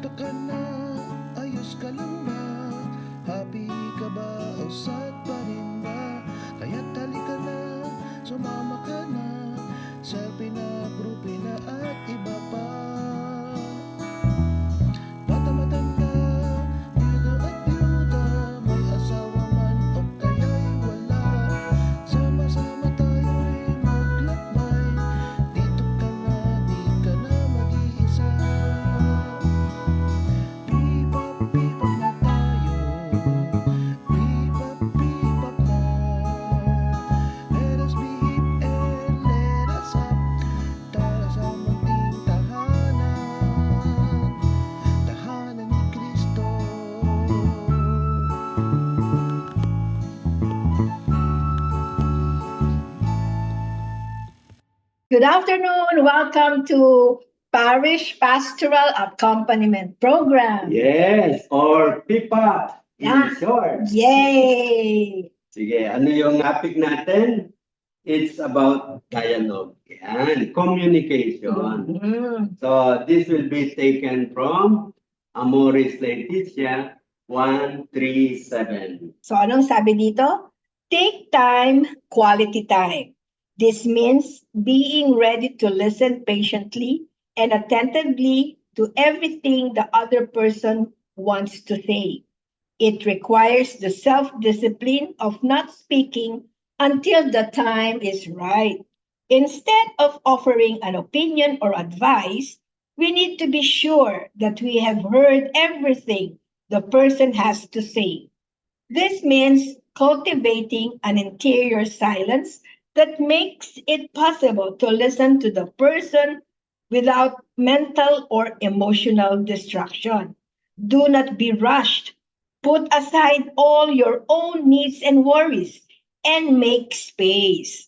Kamusta ka na? Ayos ka lang ba? Happy ka ba? O sad pa rin ba? Kaya't halika na, sumama ka na selfie na, groupie na at iba pa. Bata matanda, byuda at byuda, may asawa man o kaya'y wala. Sama-sama tayo'y maglakbay, dito ka na, di ka na mag-iisa. Bebop na tayo, bebop na. Let us be hip and let us up, tara sa munting tahanan, tahanan ni Cristo. Good afternoon. Welcome to Parish Pastoral Accompaniment Program. Yes, or PPAP in Yeah. short. Yay! Sige, ano yung topic natin? It's about dialogue. Yan, communication. Mhm. So, this will be taken from Amoris Laetitia 137. So anong sabi dito? Take time, quality time. This means being ready to listen patiently and attentively to everything the other person wants to say. It requires the self-discipline of not speaking until the time is right. Instead of offering an opinion or advice, we need to be sure that we have heard everything the person has to say. This means cultivating an interior silence that makes it possible to listen to the person without mental or emotional distraction. Do not be rushed. Put aside all your own needs and worries and make space.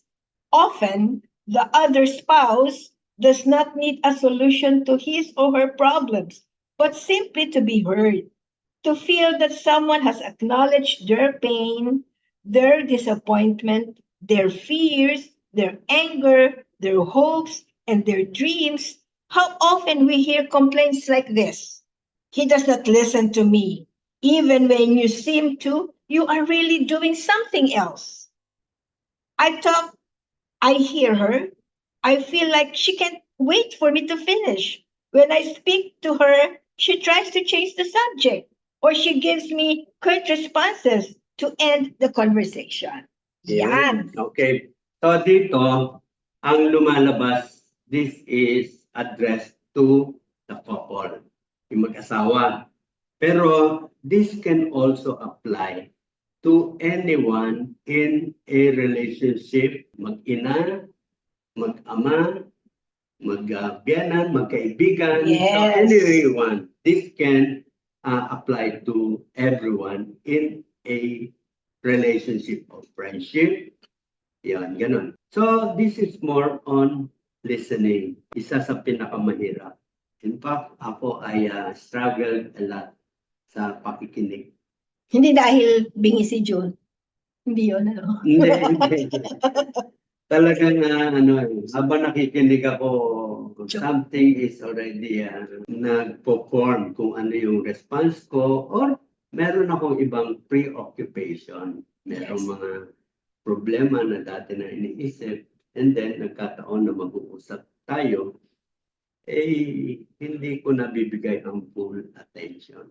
Often, the other spouse does not need a solution to his or her problems, but simply to be heard, to feel that someone has acknowledged their pain, their disappointment, their fears, their anger, their hopes, and their dreams. How often we hear complaints like this: He does not listen to me. Even when you seem to, you are really doing something else. I talk, I hear her. I feel like she can't wait for me to finish. When I speak to her, she tries to change the subject or she gives me quick responses to end the conversation. Yan. Okay. So dito, ang lumalabas, this is addressed to the couple, yung mag-asawa. Pero this can also apply to anyone in a relationship, mag-ina, mag-ama, mag-biyanan, magkaibigan. So Yes. anyone, this can apply to everyone in a relationship of friendship. Yan, ganun. So this is more on listening. Isa sa pinakamahirap. In fact, ako ay struggled a lot sa pakikinig. Hindi dahil bingi si June. Hindi yun, ano? Hindi. Talagang habang nakikinig ako, something is already nagpo-form kung ano yung response ko or meron akong ibang preoccupation. Merong Yes. mga problema na dati na iniisip and then nagkataon na mag-uusap tayo, hindi ko nabibigay ang full attention.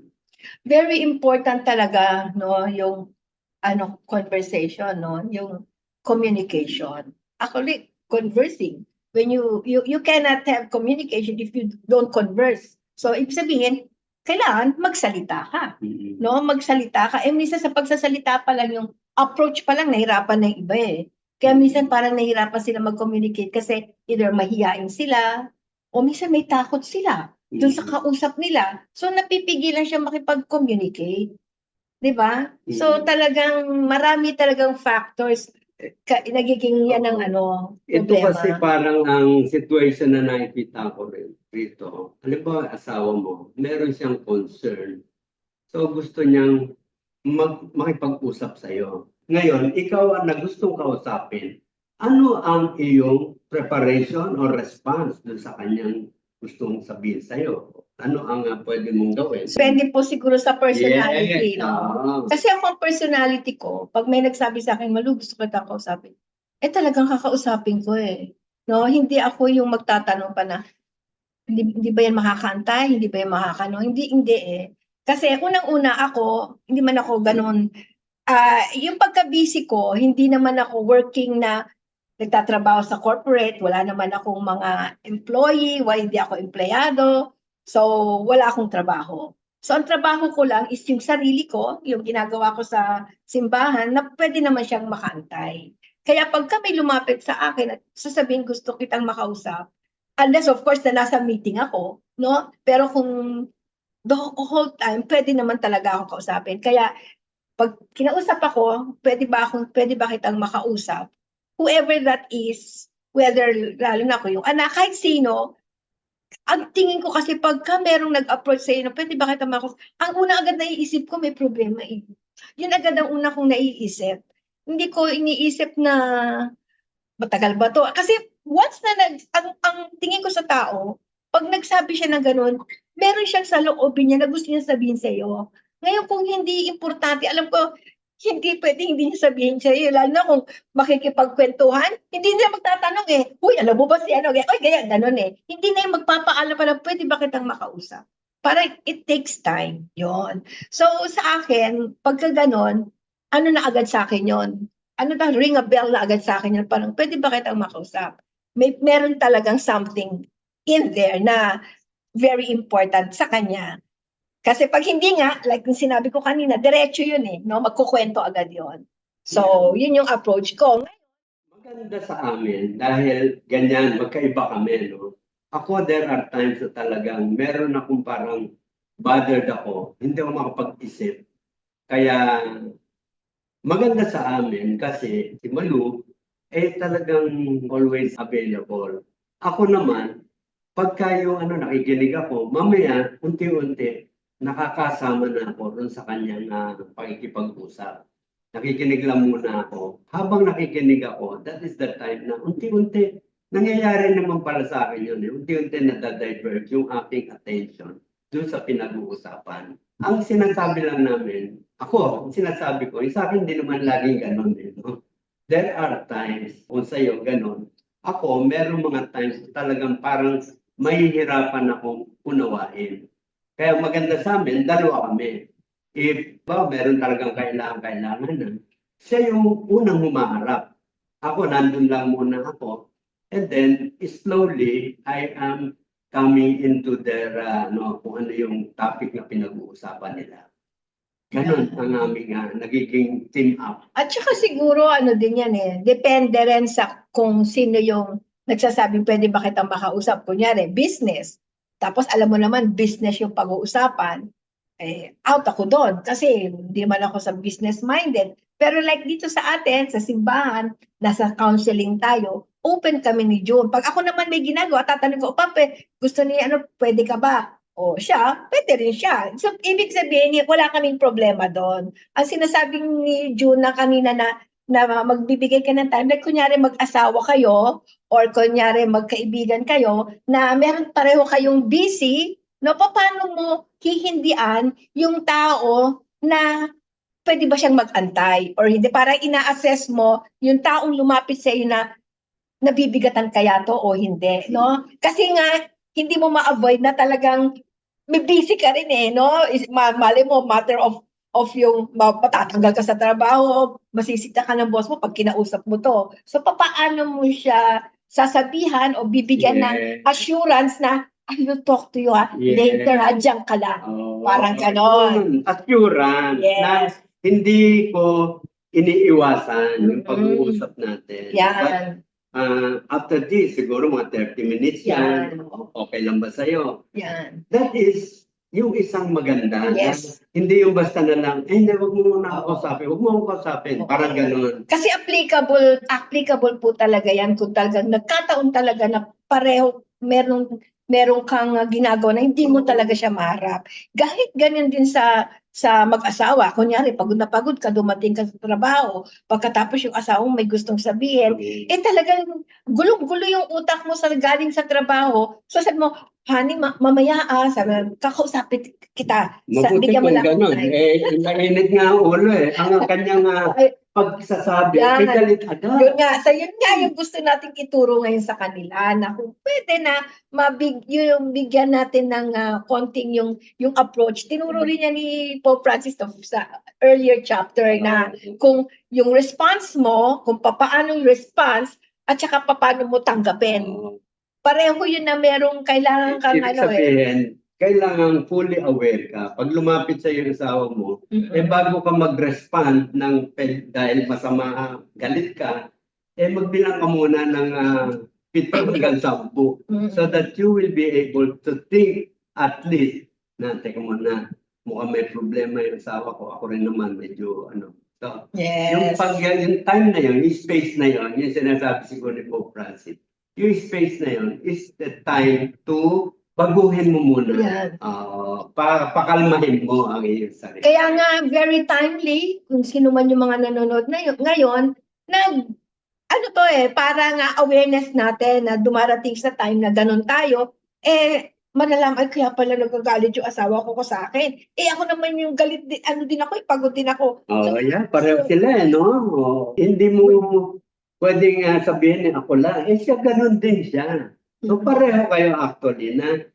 Very important talaga, no, yung conversation, no, yung communication. Actually, conversing. When you cannot have communication if you don't converse. So ibig sabihin, kailangan magsalita ka, no? Magsalita ka. Minsan sa pagsasalita pa lang, yung approach pa lang nahirapan na yung iba eh. Kaya minsan parang nahirapan sila mag-communicate kasi either mahiyain sila o minsan may takot sila dun sa kausap nila. So napipigilan siya makipag-communicate. 'Di ba? So talagang marami talagang factors nagiging yan ng Ito problema. kasi parang ang situation na nakikita ko rin dito. Halimbawa, asawa mo, meron siyang concern. So gusto niyang makipag-usap sa'yo. Ngayon, ikaw ang gustong kausapin. Ano ang iyong preparation or response dun sa kanyang gustong sabihin sa'yo? ano ang pwede mong gawin. Depende po siguro sa personality, Yes, no? oo. Kasi ako ang personality ko, pag may nagsabi sa akin, Malu, gusto kita kausapin. Talagang kakausapin ko eh. No, hindi ako yung magtatanong pa na, hindi ba yan makakaantay? Hindi ba yan makakano? Hindi eh. Kasi unang-una ako, hindi man ako ganun. Yung pagka-busy ko, hindi naman ako working na nagtatrabaho sa corporate, wala naman akong mga employee, hindi ako empleyado. So, wala akong trabaho. So, ang trabaho ko lang is yung sarili ko, yung ginagawa ko sa simbahan, na pwede naman siyang makantay. Kaya pag kami lumapit sa akin at sasabihin gusto kitang makausap, unless of course na nasa meeting ako, no? Pero kung the whole time, pwede naman talaga akong kausapin. Kaya pag kinausap ako, pwede ba kitang makausap? Whoever that is, whether lalo na ako yung anak, kahit sino, ang tingin ko kasi pagka merong nag-approach sa'yo na pwede ba kita makausap, ang una agad naiisip ko may problema eh. Yun agad ang una kong naiisip. Hindi ko iniisip na matagal ba to? Kasi once na ang tingin ko sa tao, pag nagsabi siya ng ganun, meron siyang sa loobin niya na gusto niya sabihin sa iyo. Ngayon kung hindi importante, alam ko, hindi pwede hindi niya sabihin sa iyo. Lalo na kung makikipagkwentuhan, hindi niya magtatanong eh, uy, alam mo ba si ano? Oy, ganyan, ganun eh. Hindi na yung magpapaalam pa lang, pwede ba kitang makausap? Parang it takes time, yon. So sa akin, pagka ganon, ano na agad sa akin yon? Ano ba, ring a bell na agad sa akin yun, parang pwede ba kitang makausap? Meron talagang something in there na very important sa kanya. Kasi pag hindi nga, like yung sinabi ko kanina, diretso yun eh, no? Magkukwento agad yon. So, yun yung approach ko. Maganda sa amin dahil ganyan, magkaiba kami, no? Ako, there are times na talagang meron akong parang bothered ako, hindi ako makapag-isip. Kaya maganda sa amin kasi si Malu talagang always available. Ako naman, pagka yung nakikinig ako, mamaya unti-unti nakakasama na ako ron sa kanyang pakikipag-usap. Nakikinig lang muna ako. Habang nakikinig ako, that is the time na unti-unti, nangyayari naman pala sa akin yun. Unti-unti nadadivert yung aking attention dun sa pinag-uusapan. Ang sinasabi lang namin, ako, sinasabi ko, sa akin din naman laging ganon din. No? There are times, kung sa'yo ganon, ako, meron mga times talagang parang mahihirapan akong unawain. Kaya maganda sa amin, dalawa kami. If meron talagang kailangan na, siya yung unang humaharap. Ako, nandun lang muna ako. And then, slowly, I am coming into their, kung ano yung topic na pinag-uusapan nila. Ganon ang aming nagiging team up. At saka siguro ano din yan eh, depende rin sa kung sino yung nagsasabing pwede ba kitang makausap. Kunyari, business. Tapos alam mo naman, business yung pag-uusapan. Out ako doon kasi hindi man ako sa business minded. Pero like dito sa atin, sa simbahan, nasa counseling tayo, open kami ni June. Pag ako naman may ginagawa, tatanong ko, Pape, gusto niya, pwede ka ba? O siya, pwede rin siya. So, ibig sabihin, wala kaming problema doon. Ang sinasabing ni June na kanina na magbibigay ka ng time, like kunyari mag-asawa kayo, or kunyari magkaibigan kayo, na meron pareho kayong busy, no, paano mo hihindian yung tao na pwede ba siyang mag-antay or hindi? Para ina-assess mo yung taong lumapit sa iyo na nabibigatan kaya to o hindi, no? Kasi nga, hindi mo ma-avoid na talagang may busy ka rin eh, no? Mali mo, matter of yung matatanggal ka sa trabaho, masisita ka ng boss mo pag kinausap mo to. So, paano mo siya sasabihan o bibigyan ng assurance na I will talk to you later, dyan ka lang. Parang ganon. Assurance na hindi ko iniiwasan yung pag-uusap natin. Yan. But, after this, siguro mga 30 minutes yan. Okay lang ba sa'yo? Yan. That is yung isang maganda. Yes. Hindi yung basta na lang, hindi, wag mo muna ako kausapin. Wag mo ako kausapin. Parang gano'n. Kasi applicable po talaga yan kung talagang nagkataon talaga na pareho, meron kang ginagawa na hindi mo talaga siya maharap. Kahit ganyan din sa sa mag-asawa. Kunyari, pagod na pagod ka, dumating ka sa trabaho, pagkatapos yung asawa mo may gustong sabihin, talagang gulong-gulo yung utak mo sa galing sa trabaho. So sabi mo, honey, mamaya sabi, kakausapin kita. Mabuti Bigyan mo kung lang ako gano'n. time. Mainit nga ang ulo eh. Ang kanyang Ay, pagsasabi, yan. may galit agad. Yun nga yung gusto natin ituro ngayon sa kanila na kung pwede na yung bigyan natin ng konting yung approach. Tinuro rin niya ni Pope Francis sa earlier chapter na kung yung response mo, kung paano yung response at saka paano mo tanggapin. Pareho yun na merong kailangan kang Ibig sabihin, kailangan fully aware ka. Pag lumapit sa yung asawa mo, bago ka mag-respond dahil masama, galit ka, magbilang ka muna ng 7 hanggang 10 so that you will be able to think at least na, teka muna, mukhang may problema yung asawa ko, ako rin naman medyo So, yung time na yun, yung space na yun, yung sinasabi siguro ni Pope Francis, yung space na yun is the time to baguhin mo muna. Yan. Pakalmahin mo ang iyong sarili. Kaya nga, very timely, kung sino man yung mga nanonood ngayon, para nga awareness natin na dumarating sa time na ganun tayo, malalaman, kaya pala nagagalit yung asawa ko sa akin. Ako naman yung galit, din ako, pagod din ako. Pareho sila, no? Hindi mo pwedeng sabihin ako lang, siya ganun din siya. So pareho kayo actually na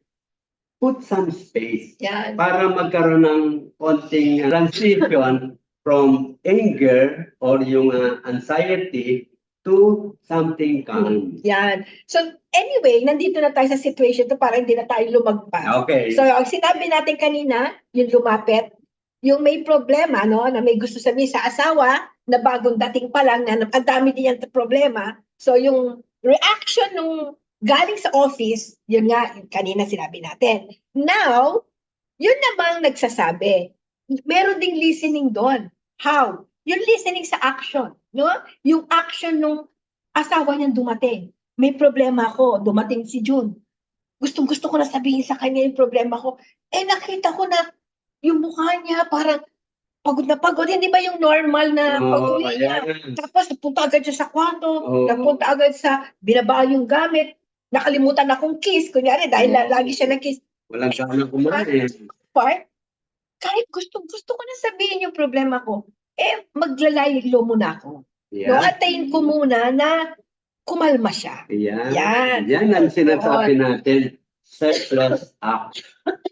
put some space para magkaroon ng konting transition from anger or yung anxiety to something calm. Yan. So anyway, nandito na tayo sa situation to para hindi na tayo lumagpas. Okay. So ang sinabi natin kanina, yung lumapit, yung may problema, na may gusto sabihin sa asawa, na bagong dating pa lang, na ang dami din yung problema. So yung reaction nung galing sa office, yun nga, kanina sinabi natin. Now, yun namang nagsasabi. Meron ding listening doon. How? Yung listening sa action, no? Yung action nung asawa niyang dumating. May problema ako, dumating si June. Gustong-gusto ko na sabihin sa kanya yung problema ko. Nakita ko na yung mukha niya parang pagod na pagod. Hindi ba yung normal na pag-uwi niya? Tapos napunta agad siya sa kwarto, napunta agad sa binaba yung gamit, nakalimutan akong kiss, kunyari dahil lagi siya nag-kiss. Walang gana kumain. Kahit gusto ko na sabihin yung problema ko, maglalaylo muna ako. No, atayin ko muna na kumalma siya. Yan ang sinasabi natin, selfless act.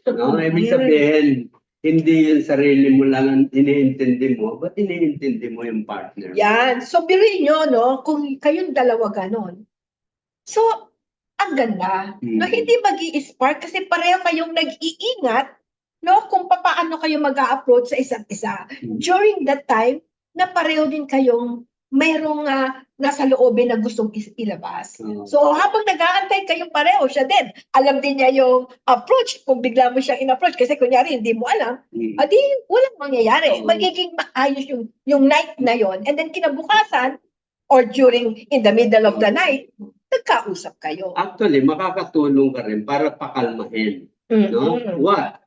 No? Ibig sabihin, hindi yung sarili mo lang ang iniintindi mo, but iniintindi mo yung partner. Yan. So, biruin nyo, kung kayong dalawa ganon. So, ang ganda. No, hindi mag-i-spark kasi pareho kayong nag-iingat, kung paano kayo mag-a-approach sa isa't isa. During that time, na pareho din kayong mayroong nasa loobin na gustong ilabas. So, habang nag-aantay kayong pareho, siya din. Alam din niya yung approach. Kung bigla mo siyang in-approach, kasi kunyari, hindi mo alam, adi, walang mangyayari. Magiging maayos yung night na yon. And then, kinabukasan, or in the middle of the night, nagkausap kayo. Actually, makakatulong ka rin para pakalmahin. No? What?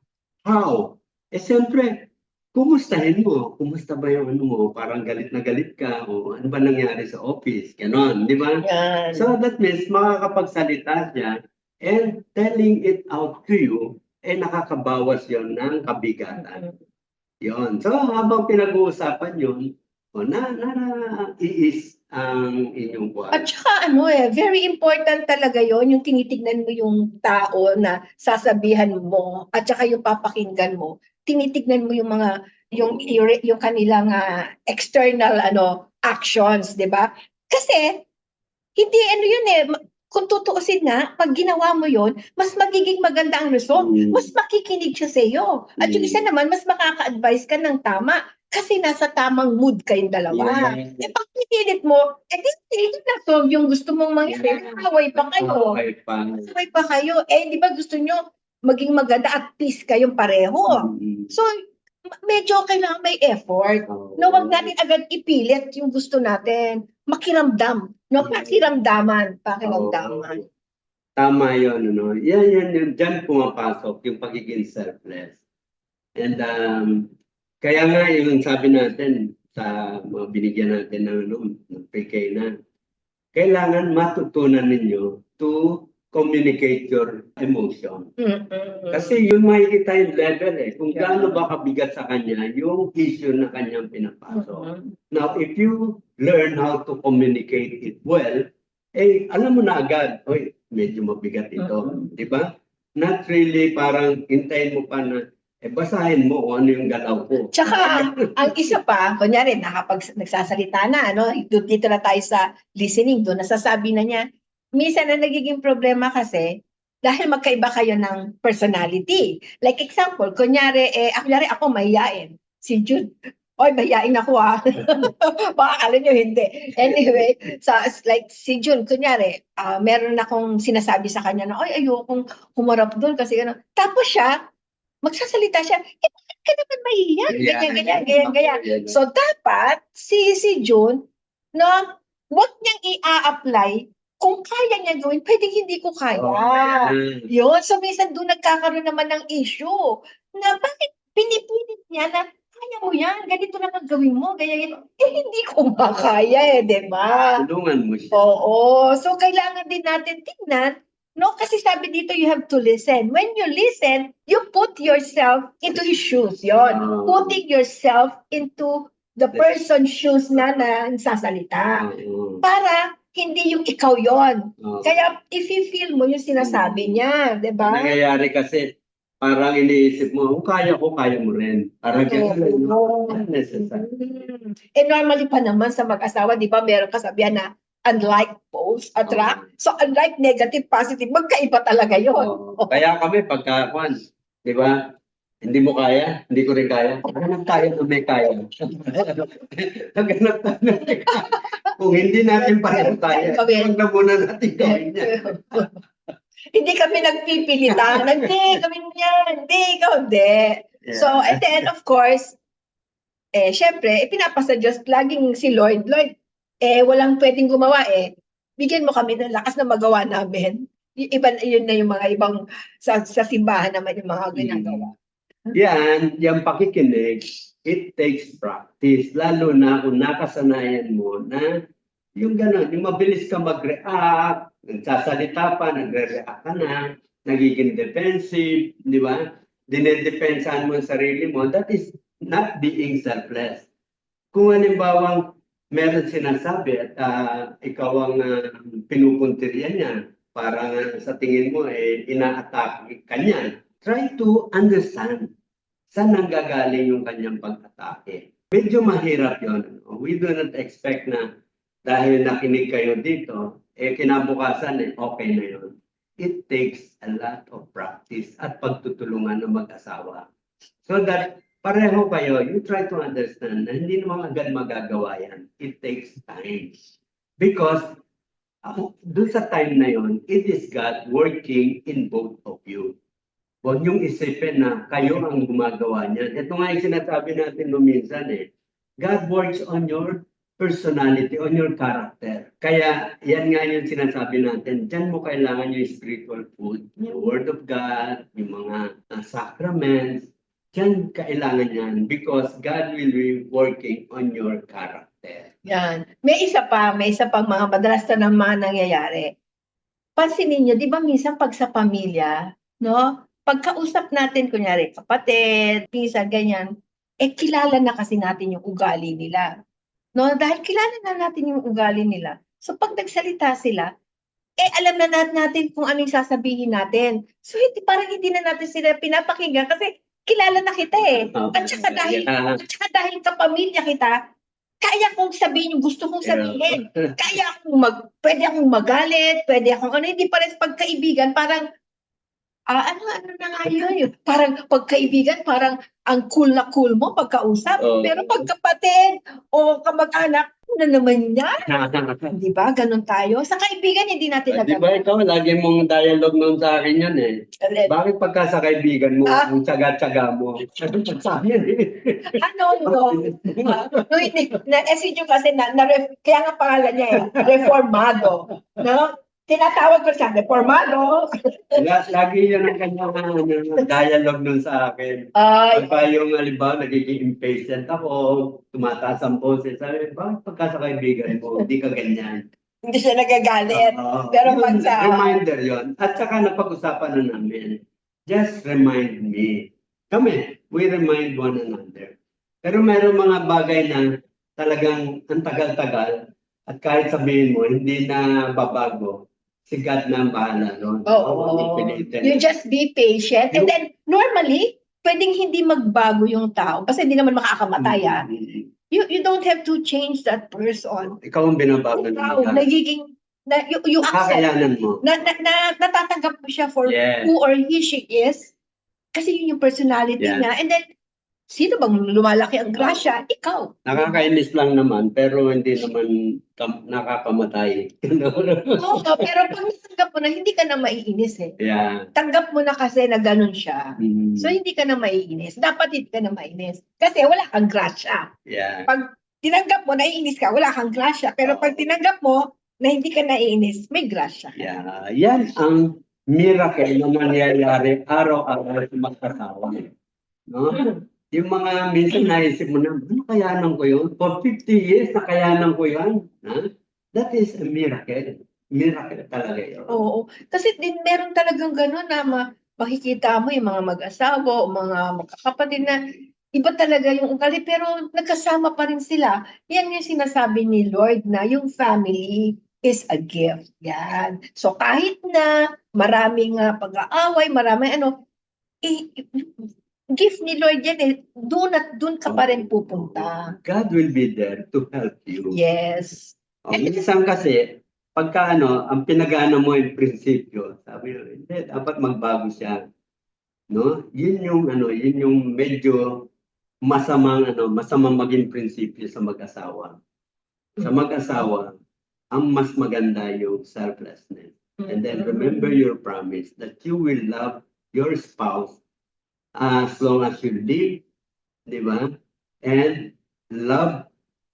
How? Siyempre, kumustahin mo. Kumusta ba yung mo? Parang galit na galit ka. O ano ba nangyari sa office? Ganon, di ba? Yan. So that means makakapagsalita siya and telling it out to you, nakakabawas yon ng kabigatan. Yon. So habang pinag-uusapan yun, iis ang inyong buhay. At saka very important talaga yon, yung tinitignan mo yung tao na sasabihan mo at saka yung papakinggan mo. Tinitignan mo yung mga yung kanilang external actions, 'di ba? Kasi hindi yun kung tutuusin na, pag ginawa mo yon, mas magiging maganda ang result. Mas makikinig siya sa iyo. At yung isa naman, mas makaka-advise ka ng tama. Kasi nasa tamang mood kayong dalawa. Pag pinilit mo, hindi na-solve yung gusto mong mangyari. Away pa kayo. Away pa kayo. Di ba gusto nyo maging maganda at peace kayong pareho? So, medyo kailangan may effort. Huwag natin agad ipilit yung gusto natin. Makiramdam. Pakiramdaman. Tama yun. Yan. Diyan pumapasok yung pagiging selfless. And Kaya nga yung sabi natin sa mga binigyan natin ng pre-K na, kailangan matutunan ninyo to communicate your emotion. Kasi yun makikita yung level kung gaano ba kabigat sa kanya yung issue na kanyang pinapasok. Now, if you learn how to communicate it well, alam mo na agad, oy, medyo mabigat ito, di ba? Not really parang hintayin mo pa na, basahin mo kung ano yung galaw ko. Tsaka, ang isa pa, kunyari, nagsasalita na, ano, dito na tayo sa listening, doon nasasabi na niya, minsan na nagiging problema kasi, dahil magkaiba kayo ng personality. Like example, kunyari ako mahiyain. Si Jude, oy, mahiyain ako Baka akala nyo hindi. Anyway, so like si June, kunyari, meron akong sinasabi sa kanya na, oy, ayokong humarap doon kasi gano'n. Tapos siya, magsasalita siya, bakit ka naman mahiya? Ganyan. So, dapat, si June, no, wag niyang i-apply kung kaya niya gawin, pwedeng hindi ko kaya. Yun. So, minsan doon nagkakaroon naman ng issue na bakit pinipilit niya na kaya mo yan, ganito lang ang gawin mo, ganyan. Hindi ko makaya di ba? Tulungan mo siya. Oo. So, kailangan din natin tingnan. No, kasi sabi dito, you have to listen. When you listen, you put yourself into his shoes. Yon. Putting yourself into the person's shoes na nagsasalita. Para hindi yung ikaw yon. Kaya if you feel mo yung sinasabi niya, di ba? Nangyayari kasi, parang iniisip mo, kaya ko, kaya mo rin. Parang gano'n. Necessary. Normally pa naman sa mag-asawa, di ba, meron kasabihan na unlike poles attract. So unlike negative, positive, magkaiba talaga yun. Kaya kami pagkakuan, di ba? Hindi mo kaya, hindi ko rin kaya. Hanap tayo na may kaya. Hanap tayo na may kaya. Kung hindi natin pareho kaya, huwag na muna natin gawin yan. Hindi kami nagpipilitan. Hindi, gawin yan. Hindi, ikaw hindi. So, and then, of course, syempre, pinapasa Diyos laging si Lord, walang pwedeng gumawa bigyan mo kami ng lakas na magawa namin. Yun na yung mga ibang sa simbahan naman yung mga ginagawa. Yan pakikinig, it takes practice. Lalo na kung nakasanayan mo na yung gano'n, yung mabilis ka mag-react, nagsasalita pa, nagre-react ka na, nagiging defensive, di ba? Dinedepensahan mo ang sarili mo, that is not being selfless. Kung halimbawa, meron sinasabi at ikaw ang pinupuntirya niya, parang sa tingin mo, ina-atake ka niya. Try to understand saan nanggagaling yung kanyang pag-atake. Medyo mahirap yun. We do not expect na dahil nakinig kayo dito, kinabukasan, okay na yun. It takes a lot of practice at pagtutulungan ng mag-asawa. So that pareho kayo, you try to understand na hindi naman agad magagawa yan. It takes time. Because doon sa time na yon, it is God working in both of you. Huwag niyong isipin na kayo ang gumagawa niyan. Ito nga yung sinasabi natin minsan God works on your personality, on your character. Kaya yan nga yung sinasabi natin, dyan mo kailangan yung spiritual food, yung Word of God, yung mga sacraments, dyan kailangan yan because God will be working on your character. Yan. May isa pang mga madalas na naman nangyayari. Pansinin niyo, di ba minsan pag sa pamilya, no? Pagkausap natin, kunyari, kapatid, pinsan, ganyan, kilala na kasi natin yung ugali nila. No? Dahil kilala na natin yung ugali nila. So pag nagsalita sila, alam na natin kung ano yung sasabihin natin. So parang hindi na natin sila pinapakinggan kasi kilala na kita At saka dahil kapamilya kita, kaya kong sabihin yung gusto kong sabihin. Pwede akong magalit, pwede akong hindi pa rin pagkaibigan, parang ano na nga yun. Parang pagkaibigan, parang ang cool na cool mo pagkausap. Pero pagkapatid o kamag-anak, ano naman yan? Di ba? Ganon tayo. Sa kaibigan, hindi natin Di ba ikaw, lagi mong dialogue noon sa akin yan Bakit pagka sa kaibigan mo, ang tsaga-tsaga mo? Sa akin si Ju kasi, kaya nga pangalan niya reformado. No? tinatawag ko siya, formado. Lagi yan ang kanyang dialogue nun sa akin. Ay, Pagka yung halimbawa, nagiging impatient ako, tumataas ang boses, sabi, bakit pagka sa kaibigan mo, hindi ka ganyan? hindi siya nagagalit. Oo. Pero Yun, pag sa- reminder yon. At saka napag-usapan na namin, just remind me. Kami, we remind one another. Pero meron mga bagay na talagang ang tagal-tagal at kahit sabihin mo, hindi na babago. Si God na ang bahala doon. Oo. Pipilitin. You just be patient. And then, normally, pwedeng hindi magbago yung tao kasi hindi naman makakamatay. You don't have to change that person. Ikaw ang binabago ng Wow, God. nagiging, you accept, Kakayanan mo. natatanggap mo siya for Yes. who or he, she is. Kasi yun yung personality Yeah. niya. And then, sino bang lumalaki ang grasya? Ikaw. Nakakainis lang naman, pero hindi naman nakakamatay. Oo, pero pag natanggap mo na, hindi ka na maiinis eh. Yeah. Tanggap mo na kasi na ganun siya. Mm. So, hindi ka na maiinis. Dapat hindi ka na maiinis. Kasi wala kang grasya. Yeah. Pag tinanggap mo, naiinis ka, wala kang grasya. Pero pag tinanggap mo, na hindi ka naiinis, may grasya. Yeah. Yan ang miracle na nangyayari araw-araw sa magkasawa. No? Yung mga minsan naisip mo na, nakayanan ko yun? For 50 years, nakayanan ko yan. Ha? That is a miracle. Miracle talaga yun. Oo. Kasi din meron talagang gano'n na makikita mo yung mga mag-asawa o mga magkakapatid na iba talaga yung ugali pero nagkasama pa rin sila. Yan yung sinasabi ni Lord na yung family is a gift. Yan. So kahit na maraming pag-aaway, maraming gift ni Lord yan eh. Doon at doon ka pa rin pupunta. God will be there to help you. Yes. Minsan kasi, pagka ang pinag-ano mo yung prinsipyo, sabi mo, hindi, dapat magbago siya. No? Yun yung medyo masamang maging prinsipyo sa mag-asawa. Sa mag-asawa, ang mas maganda yung selflessness. And then remember your promise that you will love your spouse as long as you live, di ba? And love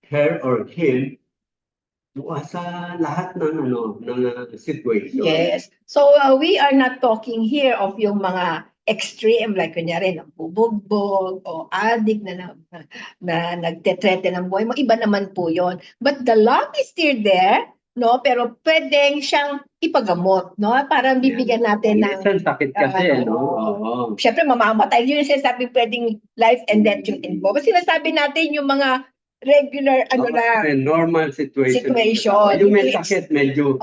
her or him sa lahat ng situation. Yes. So we are not talking here of yung mga extreme like kunyari ng bubugbog o addict na nagtetrete ng buhay mo. Iba naman po yon. But the love is still there, no? Pero pwedeng siyang ipagamot, no? Para bibigyan natin ng Minsan sakit kasi, no? Oo. Siyempre mamamatay. Yun yung sinasabi pwedeng life and death yung involved. Sinasabi natin yung mga regular normal situation. Yung may sakit medyo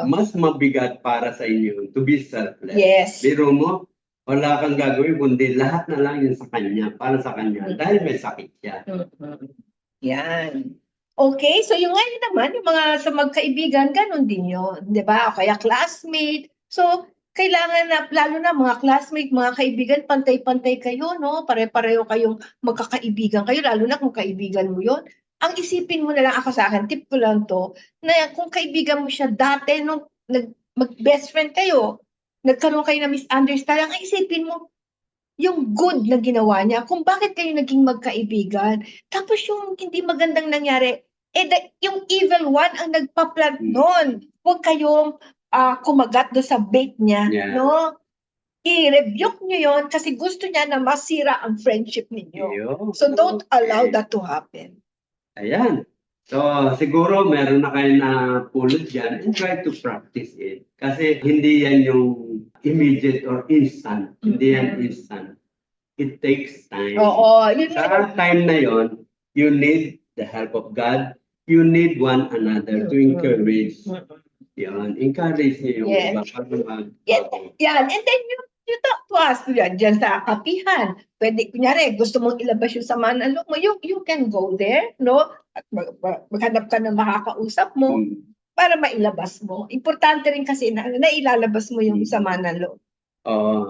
mas mabigat para sa inyo to be selfless. Yes. Biro mo, wala kang gagawin kundi lahat na lang yun sa kanya, para sa kanya, dahil may sakit siya. Yan. Okay, so yung ngayon naman, yung mga sa magkaibigan, ganun din yun. Di ba? O kaya classmate. So, kailangan na, lalo na mga classmate, mga kaibigan, pantay-pantay kayo, no? Pare-pareho kayong magkakaibigan kayo, lalo na kung kaibigan mo yon. Ang isipin mo na lang, ako sa akin, tip ko lang to, na kung kaibigan mo siya dati, nung mag-best friend kayo, nagkaroon kayo ng misunderstanding, ang isipin mo, yung good na ginawa niya, kung bakit kayo naging magkaibigan. Tapos yung hindi magandang nangyari, yung evil one ang nagpa-plant noon. Huwag kayong kumagat do sa bait niya, no? I-rebuke niyo yon kasi gusto niya na masira ang friendship ninyo. So don't allow that to happen. Ayan. So siguro meron na kayo na pulot dyan and try to practice it. Kasi hindi yan yung immediate or instant. Hindi yan instant. It takes time. Oo. Sa time na yon, you need the help of God. You need one another to encourage. Yan, encourage niyo yung iba para Yan, and then you talk to us dyan sa kapihan. Pwede, kunyari, gusto mong ilabas yung sama ng loob mo, you can go there, no? At maghanap ka ng makakausap mo para mailabas mo. Importante rin kasi na ilalabas mo yung sama ng loob.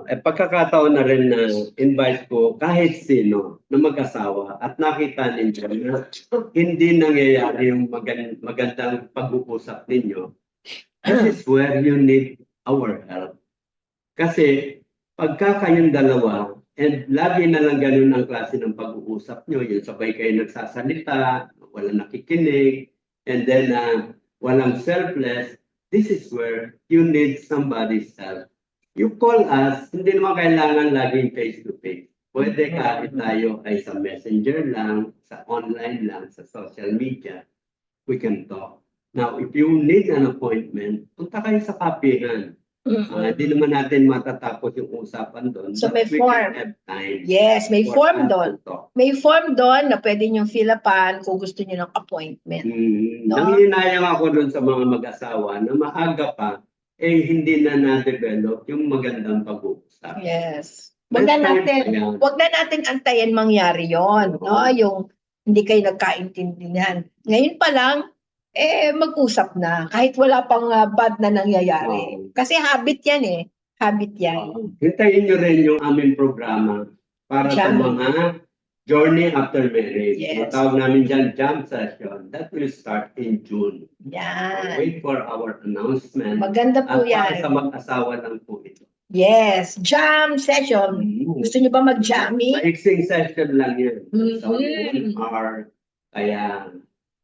Pagkakataon na rin na invite ko kahit sino na mag-asawa at nakita ninyo na hindi nangyayari yung magandang pag-uusap ninyo. This is where you need our help. Kasi pagka kayong dalawa, and lagi na lang ganun ang klase ng pag-uusap nyo, yung sabay kayo nagsasalita, walang nakikinig, and then walang selfless, this is where you need somebody's help. You call us, hindi naman kailangan laging face-to-face. Pwede kahit tayo ay sa messenger lang, sa online lang, sa social media, we can talk. Now, if you need an appointment, punta kayo sa kapihan. Hindi naman natin matatapos yung usapan doon. So, but may we form. can have time Yes, may for form us doon. to talk. May form doon na pwede niyong fill upan kung gusto niyo ng appointment. No? Nanginayang ako doon sa mga mag-asawa na maaga pa, hindi na na-develop yung magandang pag-uusap. Yes. May Wag na time natin, pa yan. wag na natin antayin mangyari yon, no? Yung hindi kayo nagkaintindihan. Ngayon pa lang, mag-usap na. Kahit wala pang bad na nangyayari. Oo. Kasi habit yan eh. Habit yan. Hintayin nyo rin yung aming programa para sa Jam. mga journey after marriage. Yes. Matawag namin dyan jam session. That will start in June. Yan. Wait for our announcement. Maganda po At para yan. sa mag-asawa lang po ito. Yes. Jam session. Gusto niyo ba mag-jamming? Maiksing session lang yan. So, Mhm. 1 hour. Kaya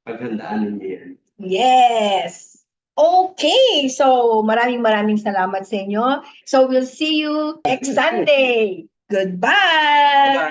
paghandaan niyo yan. Yes. Okay. So, maraming salamat sa inyo. So, we'll see you next Sunday. Goodbye. Bye.